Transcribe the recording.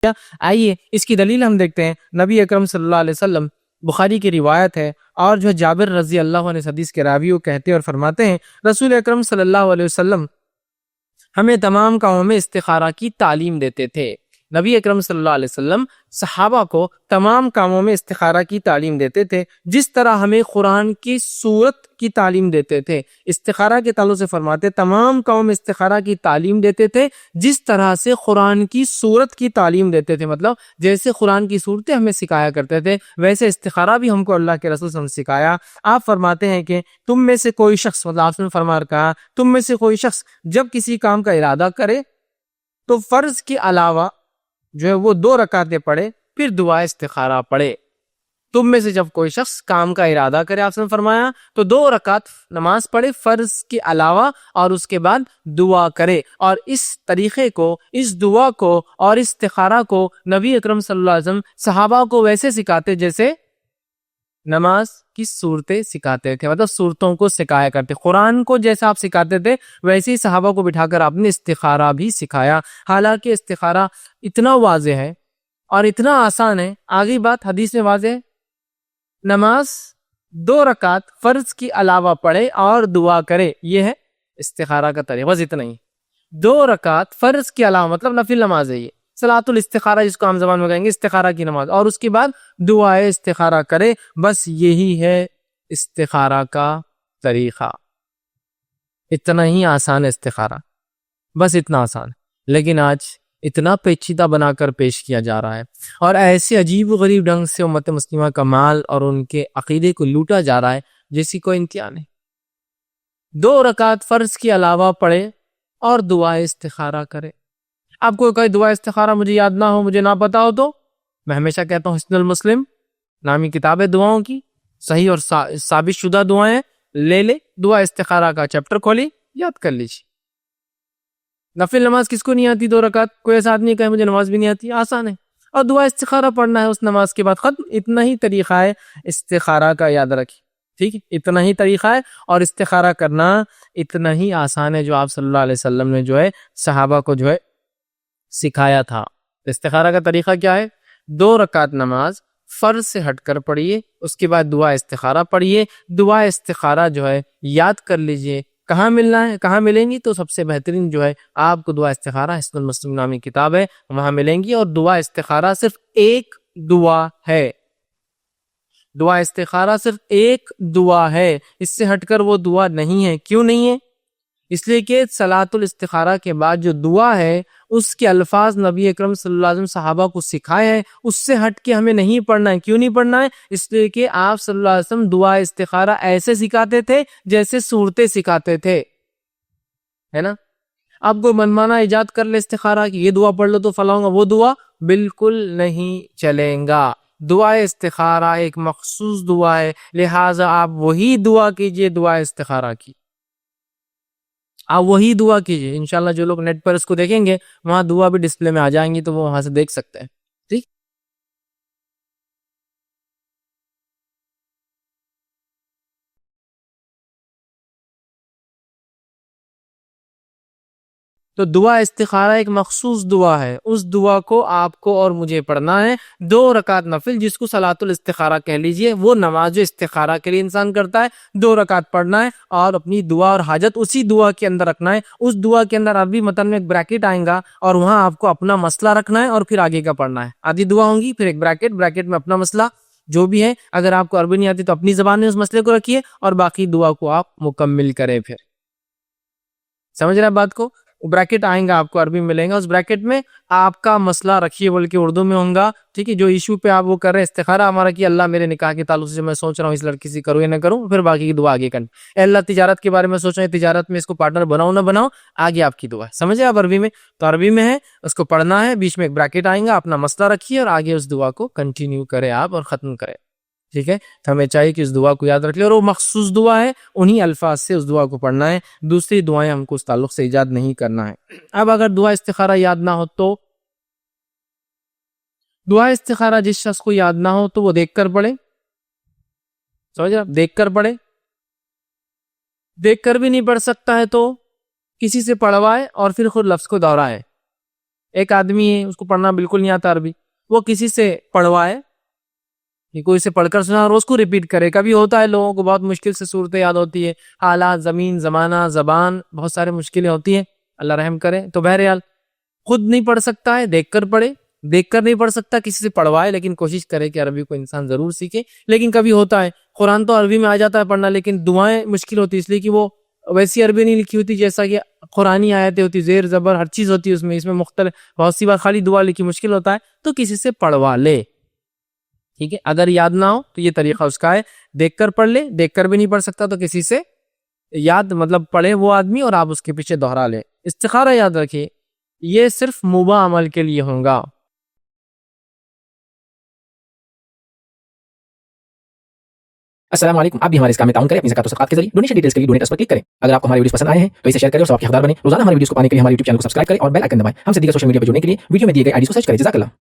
آئیے اس کی دلیل ہم دیکھتے ہیں. نبی اکرم صلی اللہ علیہ وسلم، بخاری کی روایت ہے، اور جو جابر رضی اللہ عنہ حدیث کے راوی وہ کہتے ہیں اور فرماتے ہیں رسول اکرم صلی اللہ علیہ وسلم ہمیں تمام کاموں میں استخارہ کی تعلیم دیتے تھے. نبی اکرم صلی اللہ علیہ وسلم صحابہ کو تمام کاموں میں استخارہ کی تعلیم دیتے تھے، جس طرح ہمیں قرآن کی سورت کی تعلیم دیتے تھے. استخارہ کے تعلق سے فرماتے تمام کاموں میں استخارہ کی تعلیم دیتے تھے جس طرح سے قرآن کی سورت کی تعلیم دیتے تھے. مطلب جیسے قرآن کی صورتیں ہمیں سکھایا کرتے تھے ویسے استخارہ بھی ہم کو اللہ کے رسول صلی اللہ علیہ وسلم نے سکھایا. آپ فرماتے ہیں کہ تم میں سے کوئی شخص، مطلب آپ نے فرما کہا تم میں سے کوئی شخص جب کسی کام کا ارادہ کرے تو فرض کے علاوہ جو ہے وہ 2 رکعتیں پڑھے، پھر دعا استخارہ پڑھے. تم میں سے جب کوئی شخص کام کا ارادہ کرے، آپ نے فرمایا تو 2 رکعت نماز پڑھے فرض کے علاوہ، اور اس کے بعد دعا کرے. اور اس طریقے کو، اس دعا کو اور استخارہ کو نبی اکرم صلی اللہ علیہ وسلم صحابہ کو ویسے سکھاتے جیسے نماز کی صورتیں سکھاتے تھے. مطلب صورتوں کو سکھایا کرتے. قرآن کو جیسا آپ سکھاتے تھے ویسے ہی صحابہ کو بٹھا کر آپ نے استخارہ بھی سکھایا. حالانکہ استخارہ اتنا واضح ہے اور اتنا آسان ہے، آگے بات حدیث میں واضح ہے. نماز 2 رکعت فرض کی علاوہ پڑھے اور دعا کرے، یہ ہے استخارہ کا طریقہ. بس اتنا ہی. 2 رکعت فرض کے علاوہ، مطلب نفل نماز ہے یہ، صلاۃ الاستخارہ جس کو عام زبان میں کہیں گے، استخارہ کی نماز، اور اس کے بعد دعائے استخارہ کرے. بس یہی ہے استخارہ کا طریقہ. اتنا ہی آسان ہے استخارہ، بس اتنا آسان. لیکن آج اتنا پیچیدہ بنا کر پیش کیا جا رہا ہے اور ایسے عجیب و غریب ڈھنگ سے امت مسلمہ کا مال اور ان کے عقیدے کو لوٹا جا رہا ہے جیسی کوئی انتہا نہیں. 2 رکعت فرض کے علاوہ پڑھے اور دعائے استخارہ کرے. آپ کو کوئی دعا استخارہ مجھے یاد نہ ہو، مجھے نہ پتا ہو، تو میں ہمیشہ کہتا ہوں حسن المسلم نامی کتاب ہے دعاؤں کی، صحیح اور ثابت شدہ دعائیں لے لے، دعا استخارہ کا چیپٹر کھولی، یاد کر لیجیے. نفل نماز کس کو نہیں آتی 2 رکعت؟ کوئی ایسا آدمی کہے مجھے نماز بھی نہیں آتی، آسان ہے. اور دعا استخارہ پڑھنا ہے اس نماز کے بعد، ختم. اتنا ہی طریقہ ہے استخارہ کا، یاد رکھیے. ٹھیک ہے، اتنا ہی طریقہ ہے اور استخارہ کرنا اتنا ہی آسان ہے جو آپ صلی اللہ علیہ وسلم نے جو ہے صحابہ کو جو ہے سکھایا تھا. استخارہ کا طریقہ کیا ہے؟ 2 رکعت نماز فرض سے ہٹ کر پڑھیے، اس کے بعد دعا استخارہ پڑھیے. دعا استخارہ جو ہے یاد کر لیجئے کہاں ملنا ہے، کہاں ملیں گی. تو سب سے بہترین جو ہے آپ کو دعا استخارہ حسن المسلم نامی کتاب ہے، وہاں ملیں گی. اور دعا استخارہ صرف ایک دعا ہے. دعا استخارہ صرف ایک دعا ہے، اس سے ہٹ کر وہ دعا نہیں ہے. کیوں نہیں ہے؟ اس لیے کہ صلاۃ الاستخارہ کے بعد جو دعا ہے اس کے الفاظ نبی اکرم صلی اللہ علیہ وسلم صحابہ کو سکھائے ہیں، اس سے ہٹ کے ہمیں نہیں پڑھنا ہے. کیوں نہیں پڑھنا ہے؟ اس لیے کہ آپ صلی اللہ علیہ وسلم دعا استخارہ ایسے سکھاتے تھے جیسے صورتیں سکھاتے تھے، ہے نا. آپ کو منمانا ایجاد کر لے استخارہ کی یہ دعا پڑھ لو تو فلاں وہ دعا، بالکل نہیں چلیں گا. دعا استخارہ ایک مخصوص دعا ہے، لہٰذا آپ وہی دعا کیجئے دعا استخارہ کی. آپ وہی دعا کیجئے. انشاءاللہ جو لوگ نیٹ پر اس کو دیکھیں گے وہاں دعا بھی ڈسپلے میں آ جائیں گی تو وہ وہاں سے دیکھ سکتے ہیں. ٹھیک. تو دعا استخارہ ایک مخصوص دعا ہے، اس دعا کو آپ کو اور مجھے پڑھنا ہے. 2 رکعت نفل جس کو صلاۃ الاستخارہ کہہ لیجئے، وہ نماز استخارہ کے لیے انسان کرتا ہے. 2 رکعت پڑھنا ہے اور اپنی دعا اور حاجت اسی دعا کے اندر رکھنا ہے. اس دعا کے اندر عربی متن میں ایک بریکٹ آئے گا اور وہاں آپ کو اپنا مسئلہ رکھنا ہے اور پھر آگے کا پڑھنا ہے. آدھی دعا ہوں گی، پھر ایک بریکٹ میں اپنا مسئلہ جو بھی ہے. اگر آپ کو عربی نہیں آتی تو اپنی زبان میں اس مسئلے کو رکھیے اور باقی دعا کو آپ مکمل کریں. پھر سمجھ رہے ہیں بات کو؟ بریکٹ آئیں گا آپ کو عربی میں ملیں گا، اس بریکٹ میں آپ کا مسئلہ رکھیے، بلکہ اردو میں ہوں گا. ٹھیک ہے، جو ایشو پہ آپ وہ کر رہے ہیں استخارہ ہمارا کہ اللہ میرے نکاح کے تعلق سے میں سوچ رہا ہوں اس لڑکی سے کروں یا نہ کروں، پھر باقی کی دعا آگے کریں. اے اللہ تجارت کے بارے میں سوچ رہے ہیں، تجارت میں اس کو پارٹنر بناؤں نہ بناؤں، آگے آپ کی دعا ہے. سمجھے آپ عربی میں؟ تو عربی میں ہے، اس کو پڑھنا ہے، بیچ میں ایک بریکٹ آئیں گا، اپنا مسئلہ رکھیے اور آگے اس دعا کو کنٹینیو کرے آپ اور ختم کرے. ٹھیک ہے، تو ہمیں چاہیے کہ اس دعا کو یاد رکھ لیں اور وہ مخصوص دعا ہے، انہی الفاظ سے اس دعا کو پڑھنا ہے. دوسری دعائیں ہم کو اس تعلق سے ایجاد نہیں کرنا ہے. اب اگر دعا استخارہ یاد نہ ہو تو دعا استخارہ جس شخص کو یاد نہ ہو تو وہ دیکھ کر پڑھے. سمجھ رہے؟ دیکھ کر پڑھے. دیکھ کر بھی نہیں پڑھ سکتا ہے تو کسی سے پڑھوائے اور پھر خود لفظ کو دہرائے. ایک آدمی ہے اس کو پڑھنا بالکل نہیں آتا عربی، وہ کسی سے پڑھوائے کہ کوئی سے پڑھ کر سنا اور اس کو ریپیٹ کرے. کبھی ہوتا ہے لوگوں کو بہت مشکل سے صورتیں یاد ہوتی ہے، حالات، زمین، زمانہ، زبان، بہت سارے مشکلیں ہوتی ہیں، اللہ رحم کرے. تو بہرحال خود نہیں پڑھ سکتا ہے دیکھ کر پڑھے، دیکھ کر نہیں پڑھ سکتا کسی سے پڑھوائے، لیکن کوشش کرے کہ عربی کو انسان ضرور سیکھے. لیکن کبھی ہوتا ہے قرآن تو عربی میں آ جاتا ہے پڑھنا، لیکن دعائیں مشکل ہوتی اس لیے کہ وہ ویسی عربی نہیں لکھی ہوتی جیسا کہ قرآنی آیتیں ہوتی، زیر زبر ہر چیز ہوتی ہے اس میں مختلف بہت سی بار خالی دعا لکھی مشکل ہوتا ہے، تو کسی سے پڑھوا لے. ٹھیک ہے، اگر یاد نہ ہو تو یہ طریقہ اس کا ہے، دیکھ کر پڑھ لے. دیکھ کر بھی نہیں پڑھ سکتا تو کسی سے یاد مطلب پڑھے وہ آدمی اور آپ اس کے پیچھے دہرا لے. استخارہ یاد رکھیے یہ صرف مباح عمل کے لیے ہوگا. السلام علیکم. آپ بھی ہمارے اس کام میں تعاون کریں اپنی زکات و صدقات کے ذریعے. ڈونیشن ڈیٹیلز کے لیے ڈونیٹ اس پر کلک کریں. اگر آپ کو ہمارے ویڈیوز پسند آئے ہیں تو اسے شیئر کریں اور ثواب کے حقدار بنیں. روزانہ ہمارے ویڈیوز کو پانے کے لیے ہمارے یوٹیوب چینل کو سبسکرائب کریں اور بیل آئکن دبائیں. ہم سے دیگر سوشل میڈیا پر جڑنے کے لیے ویڈیو میں دیے گئے آئی ڈی کو سرچ کریں. جزاک اللہ.